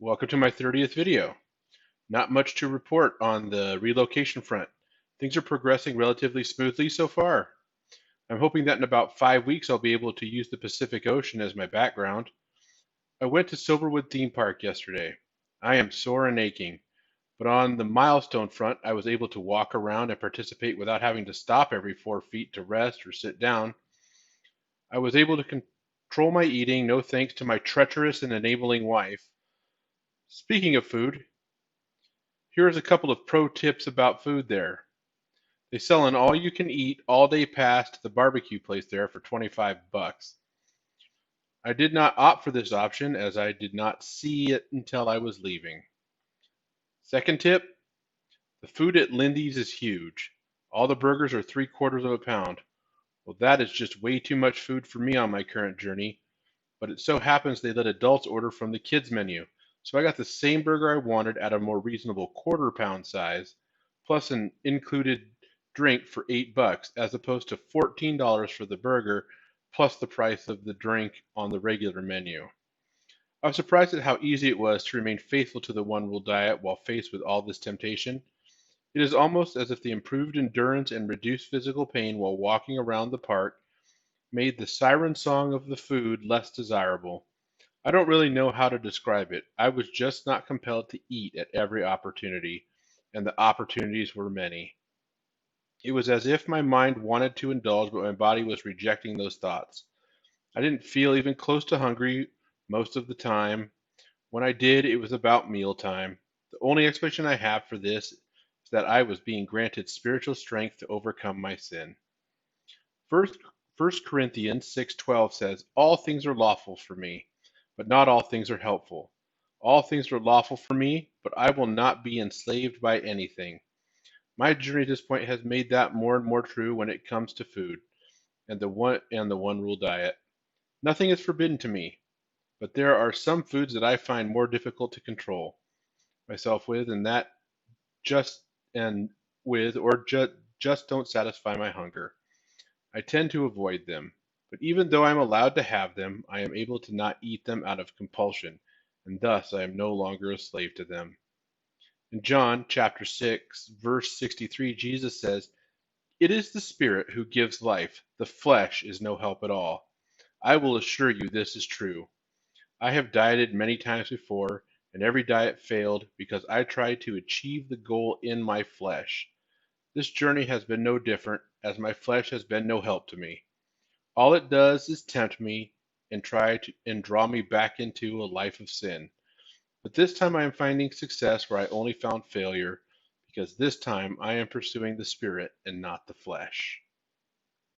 Welcome to my 30th video. Not much to report on the relocation front. Things are progressing relatively smoothly so far. I'm hoping that in about 5 weeks I'll be able to use the Pacific Ocean as my background. I went to Silverwood Theme Park yesterday. I am sore and aching, but on the milestone front I was able to walk around and participate without having to stop every 4 feet to rest or sit down. I was able to control my eating, no thanks to my treacherous and enabling wife. Speaking of food, here's a couple of pro tips about food there. They sell an all you can eat all day pass to the barbecue place there for 25 bucks. I did not opt for this option as I did not see it until I was leaving. Second tip, the food at Lindy's is huge. All the burgers are 3/4 of a pound. Well, that is just way too much food for me on my current journey, but it so happens they let adults order from the kids menu. So I got the same burger I wanted at a more reasonable quarter-pound size, plus an included drink for 8 bucks, as opposed to $14 for the burger, plus the price of the drink on the regular menu. I was surprised at how easy it was to remain faithful to the one rule diet while faced with all this temptation. It is almost as if the improved endurance and reduced physical pain while walking around the park made the siren song of the food less desirable. I don't really know how to describe it. I was just not compelled to eat at every opportunity, and the opportunities were many. It was as if my mind wanted to indulge, but my body was rejecting those thoughts. I didn't feel even close to hungry most of the time. When I did, it was about mealtime. The only explanation I have for this is that I was being granted spiritual strength to overcome my sin. First Corinthians 6:12 says, "All things are lawful for me, but not all things are helpful. All things are lawful for me, but I will not be enslaved by anything." My journey to this point has made that more and more true when it comes to food and the one rule diet. Nothing is forbidden to me, but there are some foods that I find more difficult to control myself with, and that just and with or just don't satisfy my hunger. I tend to avoid them, but even though I am allowed to have them, I am able to not eat them out of compulsion, and thus I am no longer a slave to them. In John chapter 6, verse 63, Jesus says, "It is the Spirit who gives life, the flesh is no help at all." I will assure you this is true. I have dieted many times before, and every diet failed because I tried to achieve the goal in my flesh. This journey has been no different, as my flesh has been no help to me. All it does is tempt me and draw me back into a life of sin. But this time I am finding success where I only found failure, because this time I am pursuing the Spirit and not the flesh.